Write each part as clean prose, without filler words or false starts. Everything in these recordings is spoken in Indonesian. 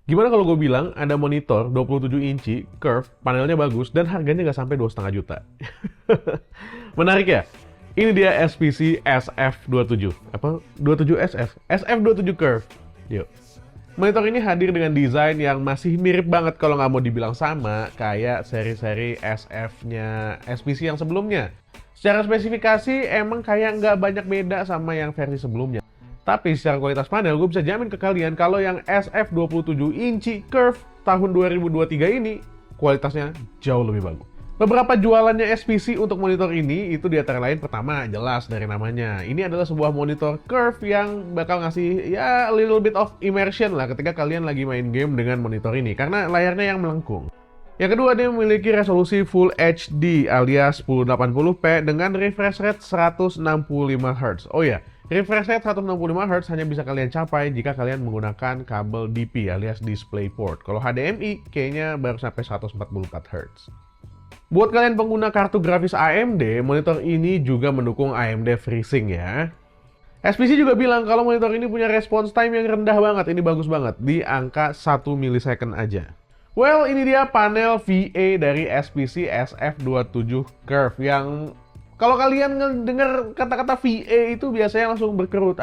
Gimana kalau gue bilang ada monitor 27 inci, curve, panelnya bagus, dan harganya nggak sampai 2,5 juta? Menarik ya? Ini dia SPC SF27. Apa? 27 SF? SF27 Curve. Yuk. Monitor ini hadir dengan desain yang masih mirip banget kalau nggak mau dibilang sama kayak seri-seri SF-nya SPC yang sebelumnya. Secara spesifikasi emang kayak nggak banyak beda sama yang versi sebelumnya. Tapi secara kualitas panel, gue bisa jamin ke kalian kalau yang SF27 inci Curve tahun 2023 ini kualitasnya jauh lebih bagus. Beberapa jualannya SPC untuk monitor ini itu di antara lain pertama jelas dari namanya. Ini adalah sebuah monitor curve yang bakal ngasih ya a little bit of immersion lah ketika kalian lagi main game dengan monitor ini karena layarnya yang melengkung. Yang kedua, dia memiliki resolusi Full HD alias 1080p dengan refresh rate 165 Hz. Oh ya, refresh rate 165 Hz hanya bisa kalian capai jika kalian menggunakan kabel DP alias DisplayPort. Kalau HDMI kayaknya baru sampai 144 Hz. Buat kalian pengguna kartu grafis AMD, monitor ini juga mendukung AMD FreeSync ya. SPC juga bilang kalau monitor ini punya response time yang rendah banget, ini bagus banget, di angka 1 millisecond aja. Well, ini dia panel VA dari SPC SF27 Curve yang kalau kalian dengar kata-kata VA itu biasanya langsung berkerut.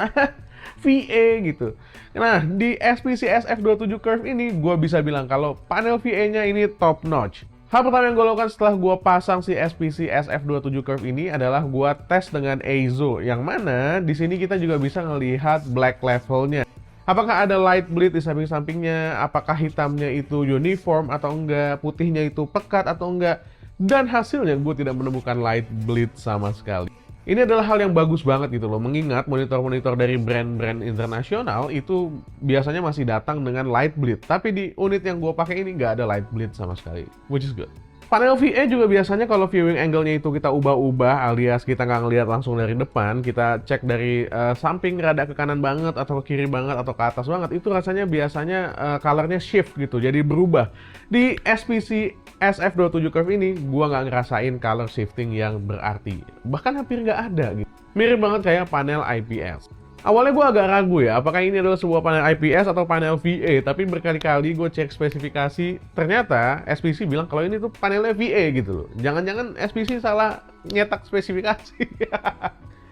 VA gitu. Nah, di SPC SF27 Curve ini gue bisa bilang kalau panel VA-nya ini top notch. Hal pertama yang gue lakukan setelah gue pasang si SPC SF27 Curve ini adalah gue tes dengan EIZO, yang mana di sini kita juga bisa ngelihat black levelnya. Apakah ada light bleed di samping-sampingnya, apakah hitamnya itu uniform atau enggak, putihnya itu pekat atau enggak, dan hasilnya gue tidak menemukan light bleed sama sekali. Ini adalah hal yang bagus banget gitu loh, mengingat monitor-monitor dari brand-brand internasional itu biasanya masih datang dengan light bleed. Tapi di unit yang gue pakai ini nggak ada light bleed sama sekali, which is good. Panel VA juga biasanya kalau viewing angle-nya itu kita ubah-ubah alias kita nggak ngelihat langsung dari depan, kita cek dari samping rada ke kanan banget atau ke kiri banget atau ke atas banget, itu rasanya biasanya color-nya shift gitu, jadi berubah. Di SPC SF27 Curve ini gua nggak ngerasain color shifting yang berarti, bahkan hampir nggak ada gitu. Mirip banget kayak panel IPS. Awalnya gue agak ragu ya, apakah ini adalah sebuah panel IPS atau panel VA, tapi berkali-kali gue cek spesifikasi, ternyata SPC bilang kalau ini tuh panelnya VA gitu loh. Jangan-jangan SPC salah nyetak spesifikasi.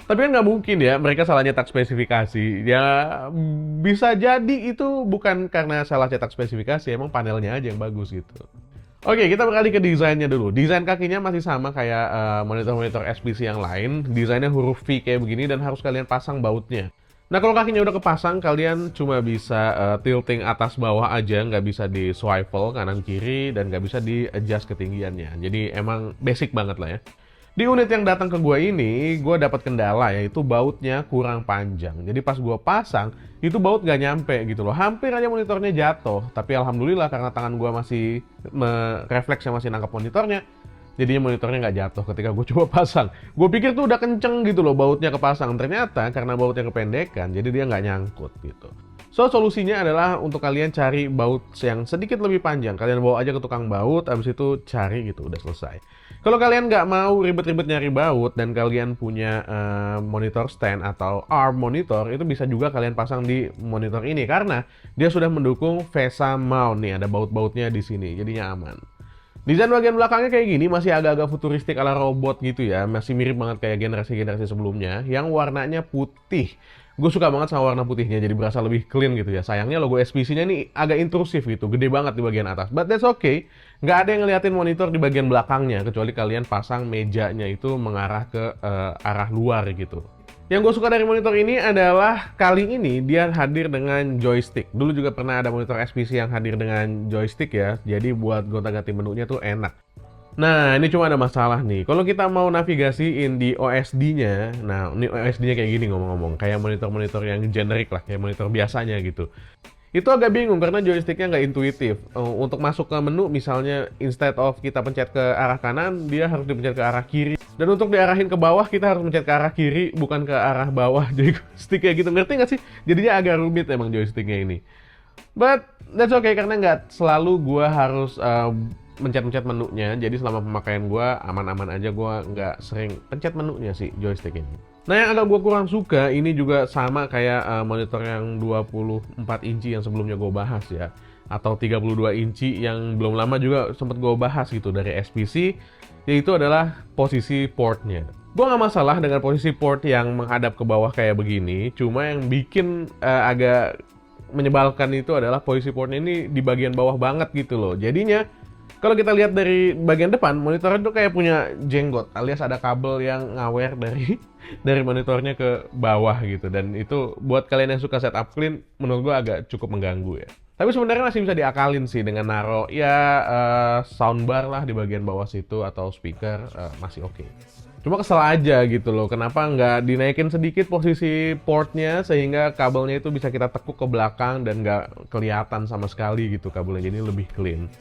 Tapi kan nggak mungkin ya, mereka salah nyetak spesifikasi. Ya bisa jadi itu bukan karena salah cetak spesifikasi, emang panelnya aja yang bagus gitu. Oke, kita beralih ke desainnya dulu. Desain kakinya masih sama kayak monitor-monitor SPC yang lain. Desainnya huruf V kayak begini dan harus kalian pasang bautnya. Nah, kalau kakinya udah kepasang, kalian cuma bisa tilting atas bawah aja, nggak bisa di swivel kanan kiri dan nggak bisa di adjust ketinggiannya. Jadi emang basic banget lah ya. Di unit yang datang ke gua ini, gua dapat kendala yaitu bautnya kurang panjang. Jadi pas gua pasang, itu baut nggak nyampe gitu loh. Hampir aja monitornya jatuh. Tapi alhamdulillah karena tangan gua masih refleksnya masih nangkap monitornya, jadinya monitornya nggak jatuh ketika gue coba pasang. Gue pikir tuh udah kenceng gitu loh bautnya kepasang. Ternyata karena bautnya kependekan, jadi dia nggak nyangkut gitu. So, solusinya adalah untuk kalian cari baut yang sedikit lebih panjang. Kalian bawa aja ke tukang baut, abis itu cari gitu, udah selesai. Kalau kalian nggak mau ribet-ribet nyari baut dan kalian punya monitor stand atau ARM monitor, itu bisa juga kalian pasang di monitor ini karena dia sudah mendukung VESA mount nih, ada baut-bautnya di sini, jadinya aman. Desain bagian belakangnya kayak gini, masih agak-agak futuristik ala robot gitu ya. Masih mirip banget kayak generasi-generasi sebelumnya, yang warnanya putih. Gue suka banget sama warna putihnya, jadi berasa lebih clean gitu ya. Sayangnya logo SPC-nya nih agak intrusif gitu, gede banget di bagian atas. But that's okay, nggak ada yang ngeliatin monitor di bagian belakangnya, kecuali kalian pasang mejanya itu mengarah ke arah luar gitu. Yang gue suka dari monitor ini adalah kali ini dia hadir dengan joystick. Dulu juga pernah ada monitor SPC yang hadir dengan joystick ya. Jadi buat gonta-ganti menunya tuh enak. Nah, ini cuma ada masalah nih. Kalau kita mau navigasiin di OSD-nya, nah ini OSD-nya kayak gini ngomong-ngomong. Kayak monitor-monitor yang generik lah, kayak monitor biasanya gitu. Itu agak bingung karena joysticknya nggak intuitif. Untuk masuk ke menu misalnya instead of kita pencet ke arah kanan, dia harus dipencet ke arah kiri. Dan untuk diarahin ke bawah, kita harus mencet ke arah kiri, bukan ke arah bawah. Jadi stick kayak gitu, ngerti nggak sih? Jadinya agak rumit emang joysticknya ini. But that's okay karena nggak selalu gua harus mencet-mencet menunya. Jadi selama pemakaian gua aman-aman aja, gua nggak sering pencet menunya sih joystick ini. Nah, yang agak gue kurang suka, ini juga sama kayak monitor yang 24 inci yang sebelumnya gue bahas ya. atau 32 inci yang belum lama juga sempat gue bahas gitu dari SPC, yaitu adalah posisi portnya. Gue nggak masalah dengan posisi port yang menghadap ke bawah kayak begini, cuma yang bikin agak menyebalkan itu adalah posisi portnya ini di bagian bawah banget gitu loh. Jadinya kalau kita lihat dari bagian depan, monitor itu kayak punya jenggot, alias ada kabel yang ngawer dari dari monitornya ke bawah gitu. Dan itu buat kalian yang suka setup clean, menurut gua agak cukup mengganggu ya. Tapi sebenarnya masih bisa diakalin sih dengan naro ya soundbar lah di bagian bawah situ atau speaker, masih oke. Cuma kesel aja gitu loh, kenapa nggak dinaikin sedikit posisi portnya sehingga kabelnya itu bisa kita tekuk ke belakang dan nggak kelihatan sama sekali gitu kabelnya, jadi lebih clean.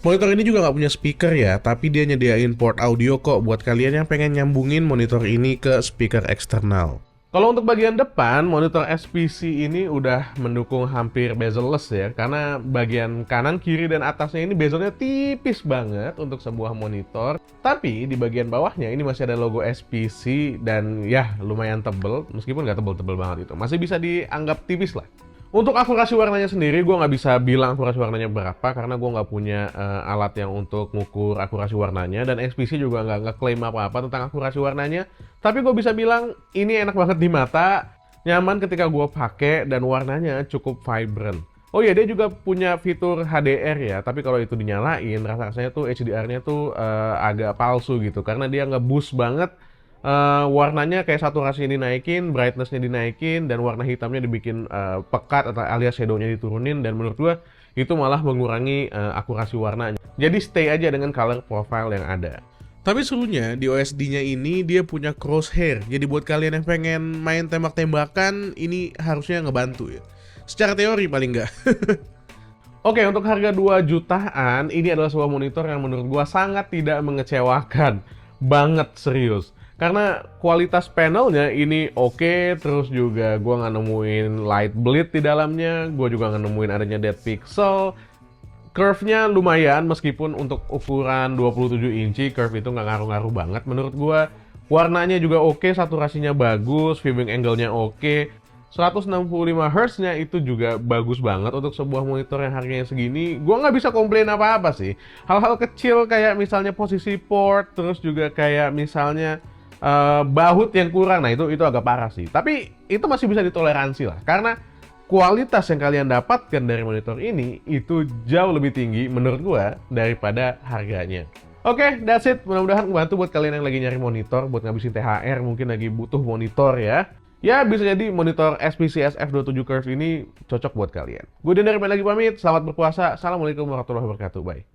Monitor ini juga nggak punya speaker ya, tapi dia nyediain port audio kok buat kalian yang pengen nyambungin monitor ini ke speaker eksternal. Kalau untuk bagian depan, monitor SPC ini udah mendukung hampir bezel-less ya, karena bagian kanan, kiri, dan atasnya ini bezelnya tipis banget untuk sebuah monitor. Tapi di bagian bawahnya ini masih ada logo SPC dan ya lumayan tebel, meskipun nggak tebel-tebel banget itu. Masih bisa dianggap tipis lah. Untuk akurasi warnanya sendiri, gue nggak bisa bilang akurasi warnanya berapa karena gue nggak punya alat yang untuk ngukur akurasi warnanya, dan SPC juga nggak ngeklaim apa-apa tentang akurasi warnanya. Tapi gue bisa bilang ini enak banget di mata, nyaman ketika gue pakai, dan warnanya cukup vibrant. Oh iya, dia juga punya fitur HDR ya, tapi kalau itu dinyalain, rasanya tuh HDR-nya tuh agak palsu gitu karena dia nge-boost banget. Warnanya kayak saturasi dinaikin, brightness-nya dinaikin, dan warna hitamnya dibikin pekat atau alias shadow-nya diturunin, dan menurut gua itu malah mengurangi akurasi warnanya. Jadi stay aja dengan color profile yang ada. Tapi serunya di OSD-nya ini dia punya crosshair. Jadi buat kalian yang pengen main tembak-tembakan, ini harusnya ngebantu ya. Secara teori paling nggak. Oke, untuk harga 2 jutaan, ini adalah sebuah monitor yang menurut gua sangat tidak mengecewakan. Banget serius. Karena kualitas panelnya ini oke, terus juga gue nggak nemuin light bleed di dalamnya, gue juga nggak nemuin adanya dead pixel. Curve-nya lumayan, meskipun untuk ukuran 27 inci, curve itu nggak ngaruh-ngaruh banget menurut gue. Warnanya juga oke, saturasinya bagus, viewing angle-nya oke. 165 Hz-nya itu juga bagus banget untuk sebuah monitor yang harganya segini. Gue nggak bisa komplain apa-apa sih. Hal-hal kecil kayak misalnya posisi port, terus juga kayak misalnya baut yang kurang, nah itu agak parah sih. Tapi itu masih bisa ditoleransi lah, karena kualitas yang kalian dapatkan dari monitor ini itu jauh lebih tinggi menurut gua daripada harganya. Oke, that's it. Mudah-mudahan membantu buat kalian yang lagi nyari monitor buat ngabisin THR, mungkin lagi butuh monitor ya. Ya, bisa jadi monitor SPC SF27 Curve ini cocok buat kalian. Gue Dian dari lagi pamit, selamat berpuasa. Assalamualaikum warahmatullahi wabarakatuh. Bye.